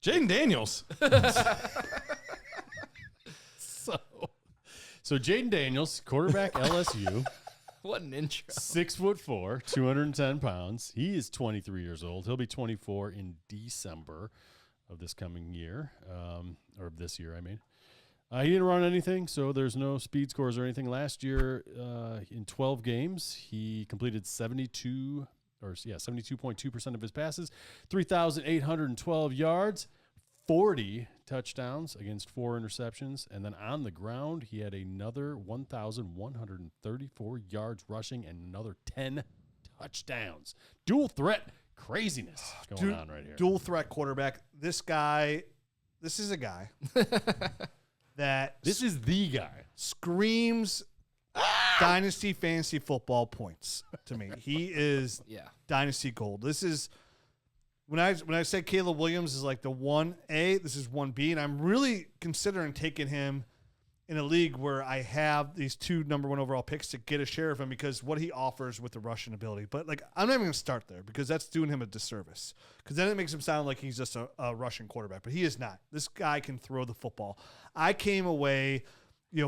Jayden Daniels. So Jayden Daniels, quarterback, LSU. What an intro. 6'4", 210 pounds. He is 23 years old. He'll be 24 in December of this coming year, or of this year, I mean. He didn't run anything, so there's no speed scores or anything. Last year, in 12 games, he completed 72.2% of his passes, 3,812 yards, 40 touchdowns against 4 interceptions. And then on the ground, he had another 1,134 yards rushing and another 10 touchdowns. Dual threat craziness going on right here. Dual threat quarterback. This is a guy that This is the guy. screams Dynasty fantasy football points to me. He is Dynasty gold. This is when I say Caleb Williams is like the 1A, this is 1B, and I'm really considering taking him in a league where I have these 2 number 1 overall picks to get a share of him because what he offers with the rushing ability. But like I'm not even going to start there because that's doing him a disservice. Because then it makes him sound like he's just a rushing quarterback, but he is not. This guy can throw the football. I came away,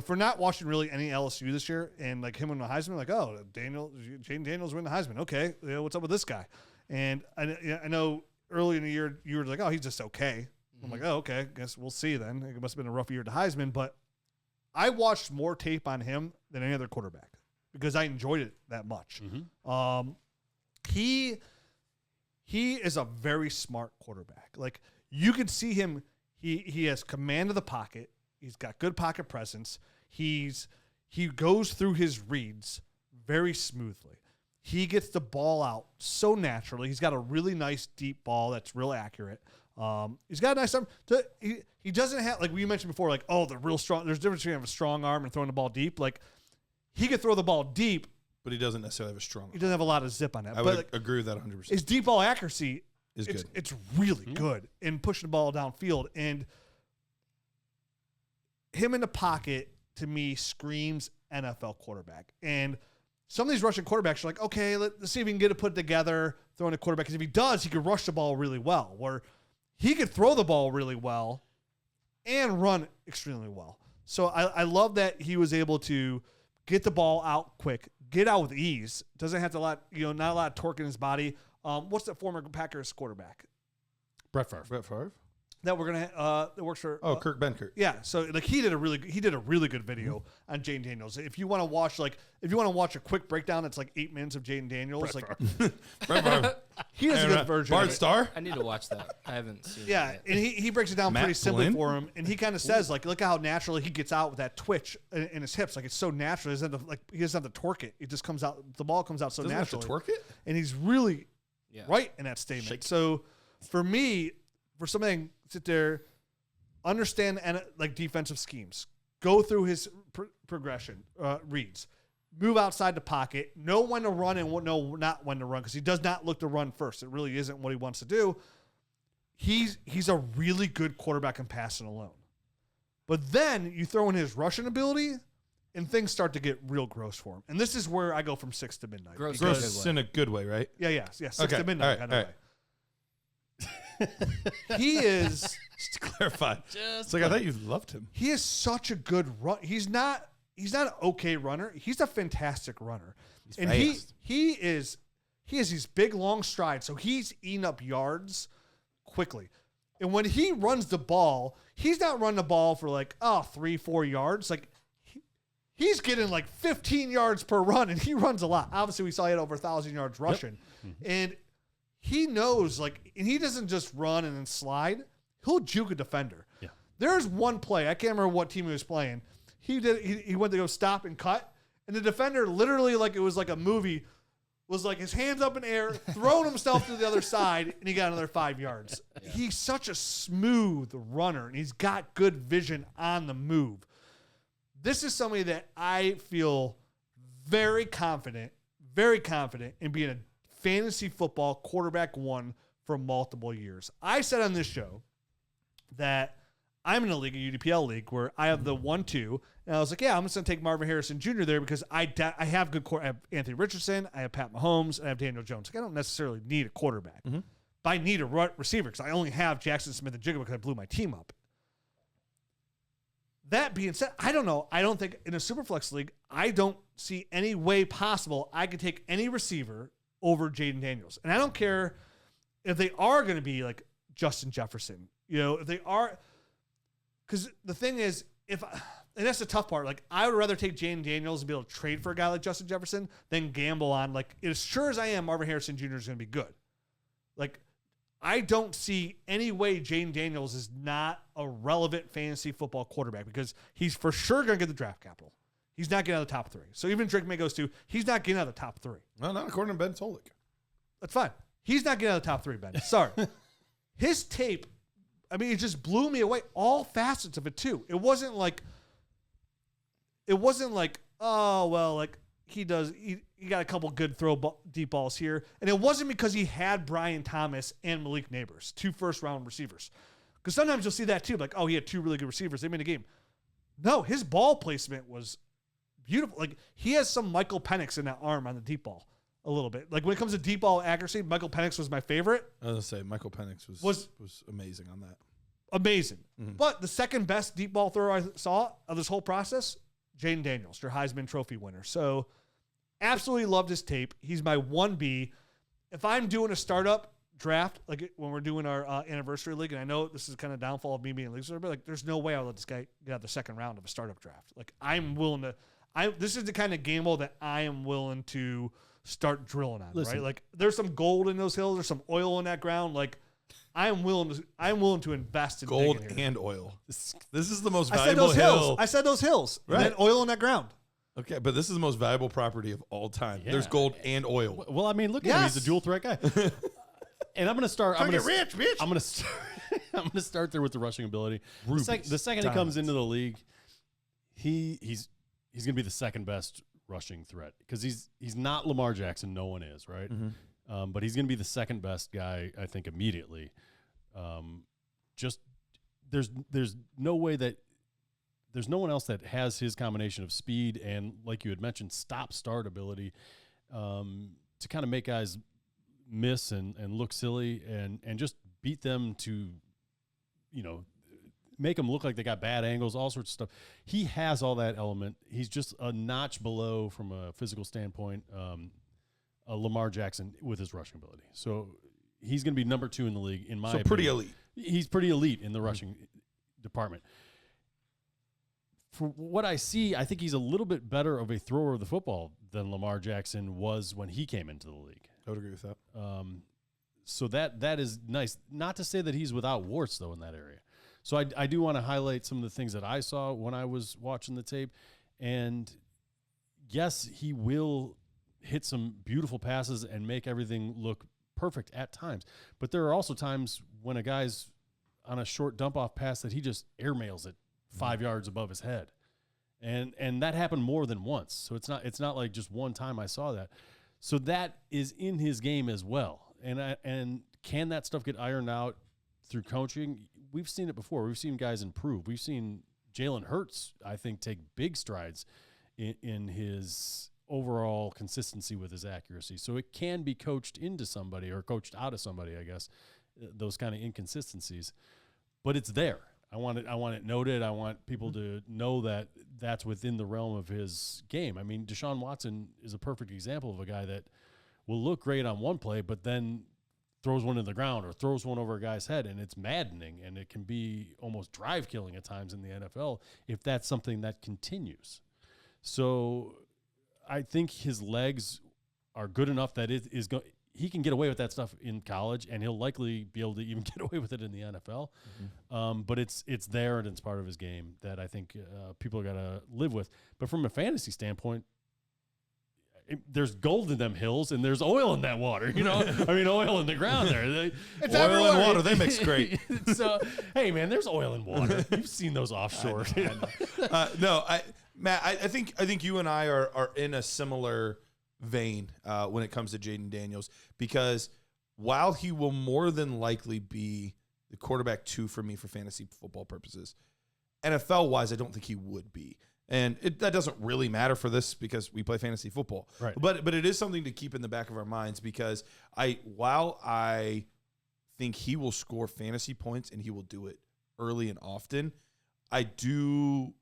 for not watching really any LSU this year, and like him winning the Heisman, like, oh, Jayden Daniels winning the Heisman. Okay, what's up with this guy? And I know early in the year you were like, oh, he's just okay. Mm-hmm. I'm like, oh, okay, guess we'll see then. It must have been a rough year to Heisman, but I watched more tape on him than any other quarterback because I enjoyed it that much. Mm-hmm. He is a very smart quarterback. Like you could see him. He has command of the pocket. He's got good pocket presence. He goes through his reads very smoothly. He gets the ball out so naturally. He's got a really nice deep ball that's real accurate. He's got a nice arm. He doesn't have, like we mentioned before, like, oh, the real strong. There's a difference between having a strong arm and throwing the ball deep. Like he could throw the ball deep, but he doesn't necessarily have a strong arm. He doesn't have a lot of zip on that. I would agree with that 100%. His deep ball accuracy is good. It's really good in pushing the ball downfield. And him in the pocket, to me, screams NFL quarterback. And some of these Russian quarterbacks are like, okay, let's see if we can get it put together, throwing a quarterback. Because if he does, he could rush the ball really well. Where he could throw the ball really well and run extremely well. So I love that he was able to get the ball out quick, get out with ease. Doesn't have to not a lot of torque in his body. What's that former Packers quarterback? Brett Favre. Brett Favre? That we're gonna that works for Kirk Benkert. Yeah, so like he did a really good video on Jayden Daniels. If you want to watch a quick breakdown, it's like 8 minutes of Jayden Daniels. Brett Favre. He has a good version. Bart Starr. I need to watch that. I haven't seen it. Yeah, and he breaks it down pretty simply Flynn? for him, and he kind of says like, look how naturally he gets out with that twitch in his hips. Like it's so natural. He doesn't have to torque it. It just comes out. The ball comes out so Doesn't naturally. have to torque it, and he's really right in that statement. So for me, for something sit there, understand like defensive schemes, go through his progression reads, move outside the pocket, know when to run and know not when to run because he does not look to run first. It really isn't what he wants to do. He's a really good quarterback in passing alone. But then you throw in his rushing ability and things start to get real gross for him. And this is where I go from 6 to midnight. Gross in a good way, right? Yeah, 6 to midnight kind of way. He is, just to clarify. It's like I thought you loved him. He is such a good run. He's not an okay runner. He's a fantastic runner. He's and fast. he has these big long strides, so he's eating up yards quickly. And when he runs the ball, he's not running the ball for like 3-4 yards. Like he's getting like 15 yards per run, and he runs a lot. Obviously, we saw he had over 1,000 yards rushing, and he knows, like, and he doesn't just run and then slide. He'll juke a defender. Yeah. There's one play. I can't remember what team he was playing. He went to go stop and cut, and the defender literally, like it was like a movie, was like his hands up in air, throwing himself to the other side, and he got another 5 yards. Yeah. He's such a smooth runner, and he's got good vision on the move. This is somebody that I feel very confident in being a fantasy football quarterback one for multiple years. I said on this show that I'm in a league, a UDPL league, where I have the 1-2, and I was like, I'm just going to take Marvin Harrison Jr. there because I have good I have Anthony Richardson, I have Pat Mahomes, and I have Daniel Jones. Like, I don't necessarily need a quarterback. Mm-hmm. but I need a receiver because I only have Jackson Smith and Jigga because I blew my team up. That being said, I don't know. I don't think in a Superflex league, I don't see any way possible I could take any receiver over Jayden Daniels. And I don't care if they are going to be like Justin Jefferson. If they are, because the thing is, and that's the tough part. Like, I would rather take Jayden Daniels and be able to trade for a guy like Justin Jefferson than gamble on, like, as sure as I am, Marvin Harrison Jr. is going to be good. Like, I don't see any way Jayden Daniels is not a relevant fantasy football quarterback because he's for sure going to get the draft capital. He's not getting out of the top 3. So even Drake May goes to, he's not getting out of the top 3. No, not according to Ben Solik. That's fine. He's not getting out of the top 3, Ben. Sorry. His tape, I mean, it just blew me away. All facets of it, too. It wasn't like, oh, well, like, he got a couple good deep balls here. And it wasn't because he had Brian Thomas and Malik Neighbors, 2 first-round receivers. Because sometimes you'll see that, too. Like, oh, he had 2 really good receivers. They made a game. No, his ball placement was beautiful. Like, he has some Michael Penix in that arm on the deep ball a little bit. Like, when it comes to deep ball accuracy, Michael Penix was my favorite. I was going to say, Michael Penix was amazing on that. Amazing. Mm-hmm. But the second best deep ball thrower I saw of this whole process, Jayden Daniels, your Heisman Trophy winner. So, absolutely loved his tape. He's my 1B. If I'm doing a startup draft, like when we're doing our anniversary league, and I know this is kind of downfall of me being a league starter, but like there's no way I would let this guy get out the second round of a startup draft. Like I'm willing to. This is the kind of gamble that I am willing to start drilling on. Listen, right? Like there's some gold in those hills. There's some oil in that ground. Like I'm willing to invest in gold and oil. This is the most valuable hill. I said those hills. Right. And then oil in that ground. Okay, but this is the most valuable property of all time. Yeah. There's gold and oil. Well, I mean, look at him. He's a dual threat guy. And I'm going to start. I'm going to rich, bitch. I'm going to start. I'm going to start there with the rushing ability. The second he comes into the league, he's going to be the second best rushing threat because he's not Lamar Jackson. No one is, right? Mm-hmm. But he's going to be the second best guy, I think, immediately. Just there's no way that. There's no one else that has his combination of speed and, like you had mentioned, stop-start ability to kind of make guys miss and look silly and just beat them to, make them look like they got bad angles, all sorts of stuff. He has all that element. He's just a notch below, from a physical standpoint, a Lamar Jackson with his rushing ability. So he's going to be number 2 in the league, in my opinion. Pretty elite. He's pretty elite in the rushing department. For what I see, I think he's a little bit better of a thrower of the football than Lamar Jackson was when he came into the league. I would agree with that. So that is nice. Not to say that he's without warts, though, in that area. So I do want to highlight some of the things that I saw when I was watching the tape. And, yes, he will hit some beautiful passes and make everything look perfect at times. But there are also times when a guy's on a short dump-off pass that he just airmails it 5 yards above his head. And that happened more than once. So it's not like just one time I saw that. So that is in his game as well. And can that stuff get ironed out through coaching? We've seen it before. We've seen guys improve. We've seen Jalen Hurts, I think, take big strides in his overall consistency with his accuracy. So it can be coached into somebody or coached out of somebody, I guess, those kind of inconsistencies. But it's there. I want it noted. I want people to know that that's within the realm of his game. I mean, Deshaun Watson is a perfect example of a guy that will look great on one play, but then throws one in the ground or throws one over a guy's head, and it's maddening, and it can be almost drive-killing at times in the NFL if that's something that continues. So I think his legs are good enough that he can get away with that stuff in college, and he'll likely be able to even get away with it in the NFL. Mm-hmm. But it's there, and it's part of his game that I think people are going to live with. But from a fantasy standpoint, there's gold in them hills, and there's oil in that water. I mean, oil in the ground there. It's oil everywhere. And water. They mix great. So, hey, man, there's oil in water. You've seen those offshore. Matt, I think you and I are in a similar vein when it comes to Jayden Daniels, because while he will more than likely be the quarterback 2 for me for fantasy football purposes, NFL-wise, I don't think he would be. And that doesn't really matter for this because we play fantasy football. Right. But it is something to keep in the back of our minds, because while I think he will score fantasy points and he will do it early and often. I do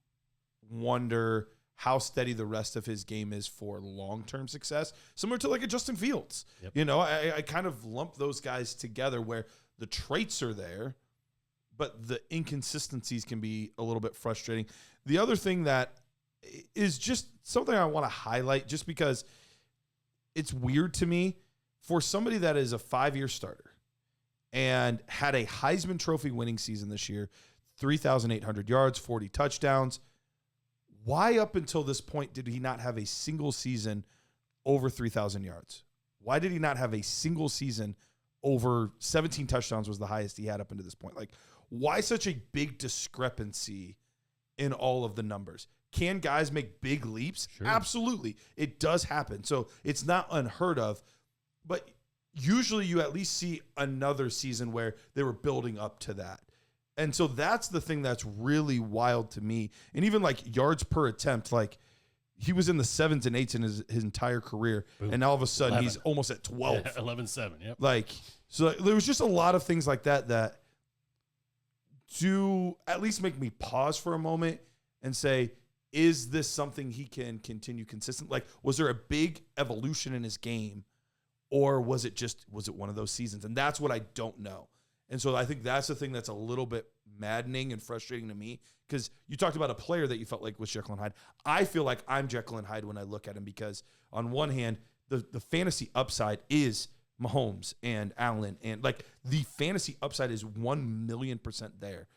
wonder how steady the rest of his game is for long-term success, similar to like a Justin Fields. Yep. You know, I kind of lump those guys together where the traits are there, but the inconsistencies can be a little bit frustrating. The other thing that is just something I want to highlight, just because it's weird to me, for somebody that is a 5-year starter and had a Heisman Trophy winning season this year, 3,800 yards, 40 touchdowns. Why up until this point did he not have a single season over 3,000 yards? Why did he not have a single season over 17 touchdowns was the highest he had up until this point? Like, why such a big discrepancy in all of the numbers? Can guys make big leaps? Sure. Absolutely. It does happen. So it's not unheard of, but usually you at least see another season where they were building up to that. And so that's the thing that's really wild to me. And even like yards per attempt, like he was in the 7s and 8s in his entire career. Boom. And all of a sudden 11. he's almost at 12. Yeah, 11-7, yep. Like, so there was just a lot of things like that that do at least make me pause for a moment and say, is this something he can continue consistent? Like, was there a big evolution in his game, or was it one of those seasons? And that's what I don't know. And so I think that's the thing that's a little bit maddening and frustrating to me, because you talked about a player that you felt like was Jekyll and Hyde. I feel like I'm Jekyll and Hyde when I look at him, because on one hand, the fantasy upside is Mahomes and Allen, and like the fantasy upside is 1,000,000% there,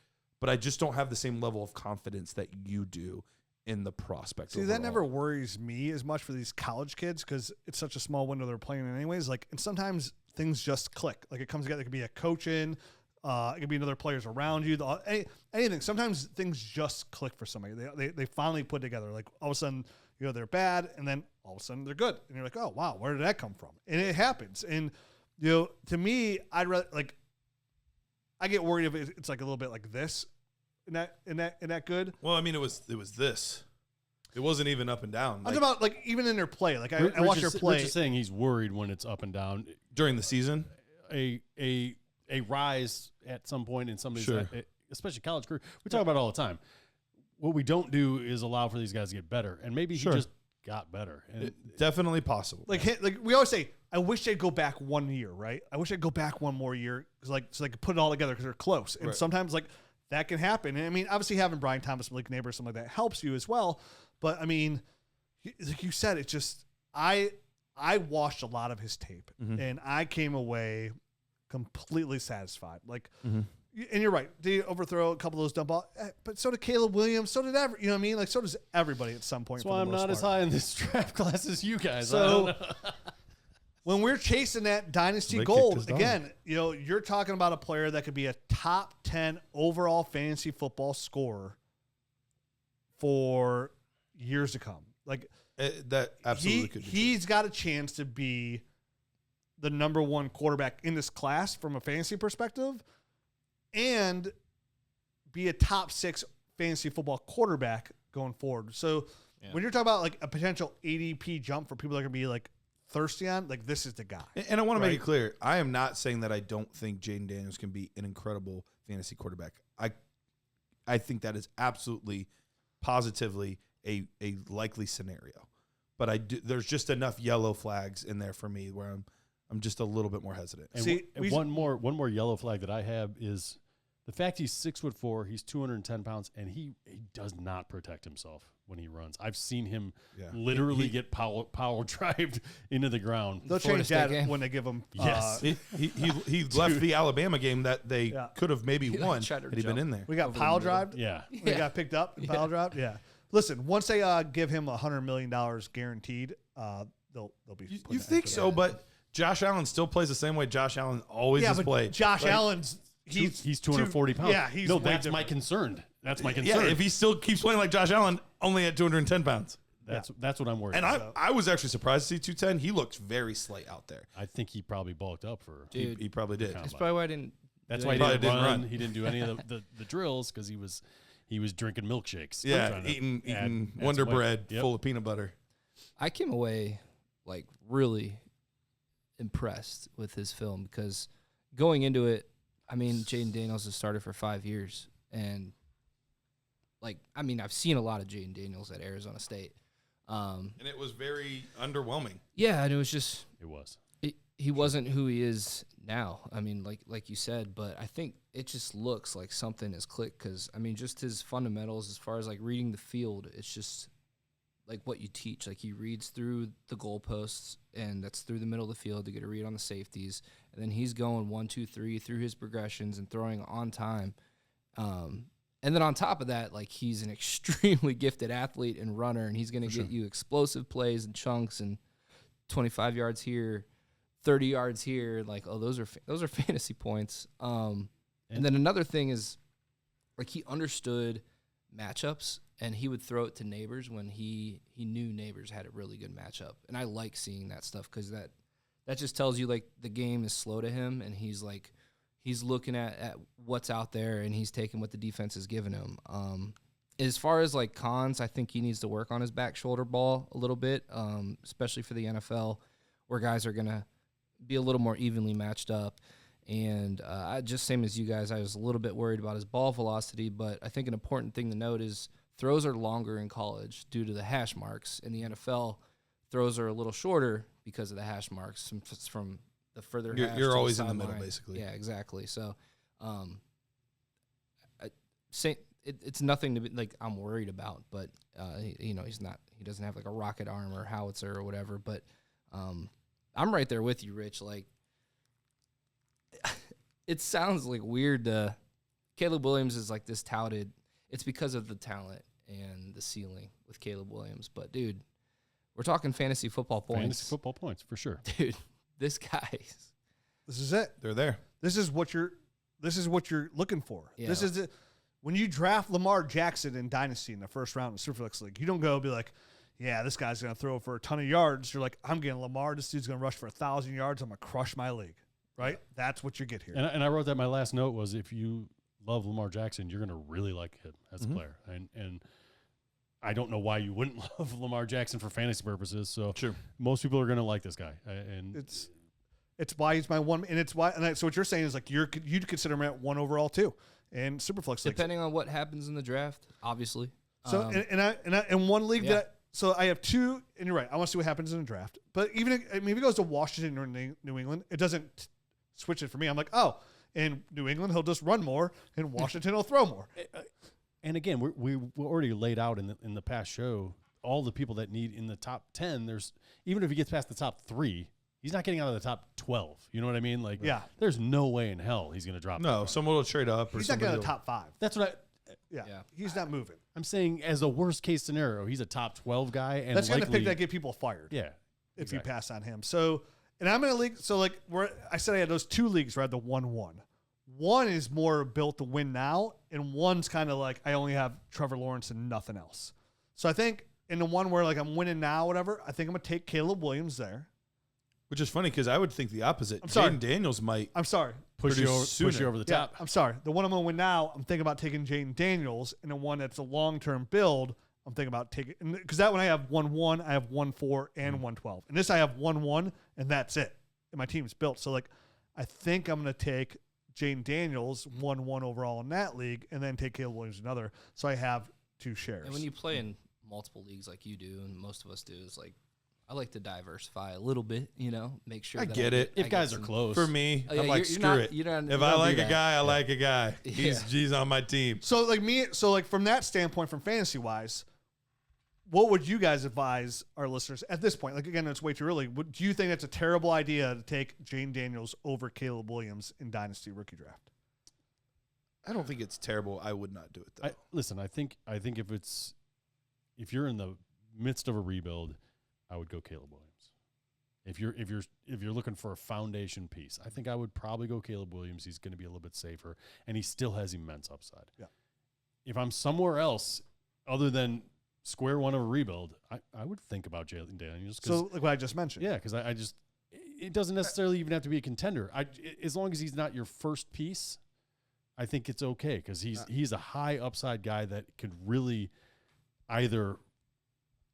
but I just don't have the same level of confidence that you do in the prospect. See, overall. that never worries me as much for these college kids, because it's such a small window they're playing in anyways. Like, and sometimes things just click. Like, it comes together. It could be a coaching, it could be another players around you. Anything. Sometimes things just click for somebody. They finally put together. Like, all of a sudden, you know, they're bad, and then all of a sudden they're good, and you're like, oh wow, where did that come from? And it happens. And you know, to me, I'd rather, like, I get worried if it's like a little bit like this. In that good? Well, I mean, it was this. It wasn't even up and down. I'm talking about like even in their play. Like I watch their play. Rich is saying he's worried when it's up and down during the season. A rise at some point in somebody's, Sure. especially college career. We talk about it all the time. What we don't do is allow for these guys to get better, and maybe Sure. he just got better. And Definitely possible. Like we always say, I wish they'd go back 1 year, right? I wish they'd go back one more year, so they could put it all together, because they're close. And Right. sometimes like that can happen. And I mean, obviously having Brian Thomas, Malik Neighbor, something like that helps you as well. But I mean, like you said, it's just I watched a lot of his tape, and I came away completely satisfied. Like, and you're right. Did he overthrow a couple of those dump balls? But so did Caleb Williams. So did you know what I mean? Like, so does everybody at some point. that's why I'm not as high in this draft class as you guys. I don't So know. when we're chasing that dynasty They kicked gold, us down. again, you know, you're talking about a player that could be a top 10 overall fantasy football scorer for years to come. Like, that absolutely could be. he's got a chance to be the number one quarterback in this class from a fantasy perspective, and be a top 6 fantasy football quarterback going forward. So when you're talking about like a potential ADP jump for people that are going to be like thirsty on, like, this is the guy. And I want to make Right. it clear, I am not saying that I don't think Jayden Daniels can be an incredible fantasy quarterback. I think that is absolutely, positively a likely scenario. But there's just enough yellow flags in there for me where I'm just a little bit more hesitant. And, See, and one more yellow flag that I have is the fact he's 6'4", he's 210 pounds, and he does not protect himself when he runs. I've seen him literally get power drived into the ground. They'll Florida change State that game. when they give him. Yes. He left the Alabama game that they could have maybe He, won tried to had he been jump. in there. We got Over pile the middle. drived. Yeah. We got picked up and pile drived. Yeah. Listen, once they give him $100 million guaranteed, they'll be. You putting think that. so, but Josh Allen still plays the same way Josh Allen always Yeah, has but played. Josh Like, Allen's He's 240 pounds. Yeah, he's no, way that's my different. concern. That's my concern. Yeah, if he still keeps playing like Josh Allen, only at 210 pounds. That's what I'm worried And about. I was actually surprised to see 210. He looks very slight out there. I think he probably bulked up for. Dude, He probably did. that's probably why I didn't. That's do why he anything. didn't Probably run. didn't run. He didn't do any of the drills because he was drinking milkshakes. Yeah, trying to eating add Wonder some weight. Bread Yep. full of peanut butter. I came away like really impressed with his film because going into it, I mean, Jayden Daniels has started for 5 years. And, I've seen a lot of Jayden Daniels at Arizona State. And it was very underwhelming. Yeah, and it was just... It was. He wasn't who he is now. I mean, like you said, but I think it just looks like something has clicked because, I mean, just his fundamentals as far as, reading the field, it's just, what you teach. He reads through the goalposts, and that's through the middle of the field to get a read on the safeties. And then he's going 1, 2, 3 through his progressions and throwing on time. And then on top of that, he's an extremely gifted athlete and runner, and he's going to get you explosive plays and chunks and 25 yards here, 30 yards here. Those are fantasy points. And then another thing is, he understood matchups, and he would throw it to Neighbors when he knew Neighbors had a really good matchup. And I like seeing that stuff because that just tells you, the game is slow to him, and he's looking at what's out there, and he's taking what the defense is giving him. As far as, cons, I think he needs to work on his back shoulder ball a little bit, especially for the NFL, where guys are going to be a little more evenly matched up. And just same as you guys, I was a little bit worried about his ball velocity, but I think an important thing to note is throws are longer in college due to the hash marks. In the NFL, throws are a little shorter because of the hash marks from the further hash you're to always the in the middle, sideline. basically. Yeah, exactly. So it's nothing to be I'm worried about, but he doesn't have a rocket arm or howitzer or whatever, but I'm right there with you, Rich. It sounds weird. Caleb Williams is this touted. It's because of the talent and the ceiling with Caleb Williams. But dude, we're talking fantasy football points. Fantasy football points for sure, dude. This guy. This is it. They're there. This is what you're looking for. Yeah. This is it. When you draft Lamar Jackson in Dynasty in the first round in the Superflex League, you don't go be yeah, this guy's going to throw for a ton of yards. You're I'm getting Lamar. This dude's going to rush for 1,000 yards. I'm going to crush my league, right? Yeah. That's what you get here. And I wrote that my last note was if you love Lamar Jackson, you're going to really like him as a player. And I don't know why you wouldn't love Lamar Jackson for fantasy purposes. So sure. Most people are going to like this guy. And it's why he's my one. And it's why. And so what you're saying is you'd consider him at 1 overall too. And Superflex league. Depending on what happins in the draft, obviously. So in one league that. So I have 2, and you're right. I want to see what happens in the draft. But even if he goes to Washington or New England, it doesn't switch it for me. I'm in New England, he'll just run more, and Washington will throw more. And again, we already laid out in the past show all the people that need in the top 10. There's even if he gets past the top 3, he's not getting out of the top 12. You know what I mean? There's no way in hell he's going to drop. No, someone will trade up. He's not getting out of the top 5. That's what Yeah, he's not moving. I'm saying as a worst case scenario, he's a top 12 guy, and that's going to pick that get people fired. Yeah, if you pass on him. So, and I'm in a league. So I said I had those 2 leagues where I had the 1-1. One is more built to win now, and one's kind of I only have Trevor Lawrence and nothing else. So I think in the one where I'm winning now, whatever, I think I'm gonna take Caleb Williams there. Which is funny because I would think the opposite. I'm sorry. Jayden Daniels might. I'm sorry. Push you over the top. I'm sorry. The one I'm going to win now, I'm thinking about taking Jayden Daniels, and the one that's a long-term build, I'm thinking about taking – because that one I have 1-1, I have 1-4, and 1-12. And this I have 1-1, and that's it. And my team's built. So, I think I'm going to take Jayden Daniels 1-1 overall in that league and then take Caleb Williams another. So I have 2 shares. And when you play in multiple leagues like you do and most of us do, it's I like to diversify a little bit, make sure I that get it. If guys are close. For me, Oh, yeah, I'm screw it. If I like a guy, I like a guy. He's on my team. So from that standpoint, from fantasy wise, what would you guys advise our listeners at this point? Again, it's way too early. Do you think it's a terrible idea to take Jayden Daniels over Caleb Williams in Dynasty rookie draft? I don't think it's terrible. I would not do it though. Listen, I think if you're in the midst of a rebuild, I would go Caleb Williams. If you're looking for a foundation piece, I think I would probably go Caleb Williams. He's going to be a little bit safer, and he still has immense upside. Yeah. If I'm somewhere else other than square one of a rebuild, I would think about Jayden Daniels. So like what I just mentioned. Yeah, because I just it doesn't necessarily even have to be a contender. As long as he's not your first piece, I think it's okay because he's a high upside guy that could really either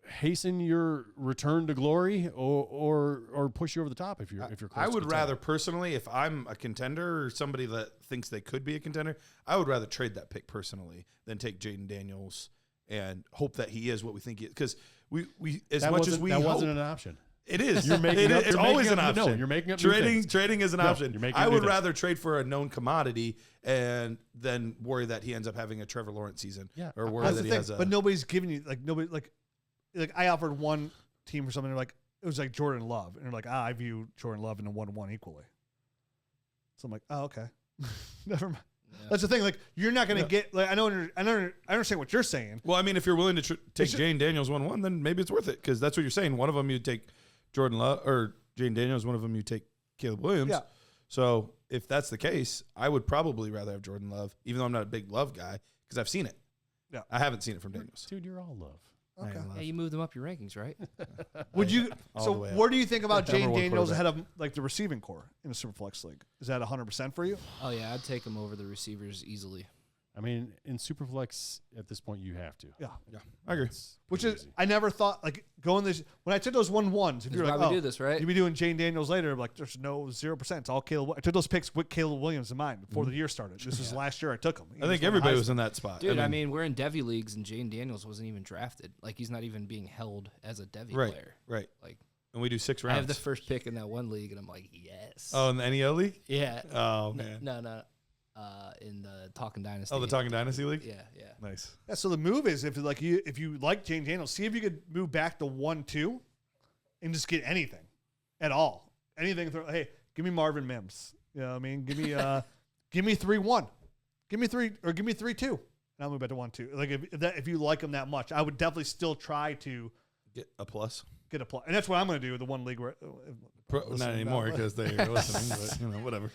hasten your return to glory or push you over the top if you're close I would to rather personally, if I'm a contender or somebody that thinks they could be a contender, I would rather trade that pick personally than take Jayden Daniels and hope that he is what we think he is. Because we as that much as we that hope, wasn't an option. it is. You're making up, it's always an option. No, you're making up new things. Trading is an No, option. you're making I new would things. rather trade for a known commodity and then worry that he ends up having a Trevor Lawrence season. Yeah. Or worry That's that the he thing. has a. But nobody's giving you like I offered one team for something. They're like it was like Jordan Love, and they're like, I view Jordan Love in a 1-1 equally. So I'm like, oh okay, never mind. Yeah. That's the thing. Like you're not going to get. Like I understand what you're saying. Well, I mean, if you're willing to take should- Jayden Daniels 1-1, then maybe it's worth it because that's what you're saying. One of them you take Jordan Love or Jayden Daniels. One of them you take Caleb Williams. Yeah. So if that's the case, I would probably rather have Jordan Love, even though I'm not a big Love guy, because I've seen it. Yeah. I haven't seen it from Daniels. Dude, you're all love. I Okay. am Love. Yeah, you moved them up your rankings, right? Would you? All So the way up. where do you think about Number Jayden one Daniels quarterback. ahead of like the receiving core in the Superflex league? Is that 100% for you? Oh yeah, I'd take them over the receivers easily. I mean, in Superflex at this point, you have to. Yeah. Yeah, I agree. It's Which pretty is easy. I never thought like going this when I took those 1-1s. If That's you're why like, we oh, do this, right? you'd be doing Jayden Daniels later. I'm like, there's no 0%. It's all Caleb. I took those picks with Caleb Williams in mind before the year started. This was last year I took him. I think everybody was in that spot. Dude, I mean, we're in Devy leagues, and Jayden Daniels wasn't even drafted. Like, he's not even being held as a Devy right, player. right. Like, And we do 6 I rounds. have the first pick in that one league, and I'm like, yes. Oh, in the NEO league? yeah. Oh, man. No. In the Talking Dynasty. Oh, the Talking Dynasty League? Yeah. Nice. Yeah, so the move is if you like Jayden Daniels, see if you could move back to 1-2 and just get anything at all. Anything. Hey, give me Marvin Mims. You know what I mean? Give me 3-1. Give me 3-2. And I'll move back to 1-2. Like if you like him that much, I would definitely still try to Get a plus. get a play. And that's what I'm going to do with the one league where Not anymore because they're listening, but, whatever.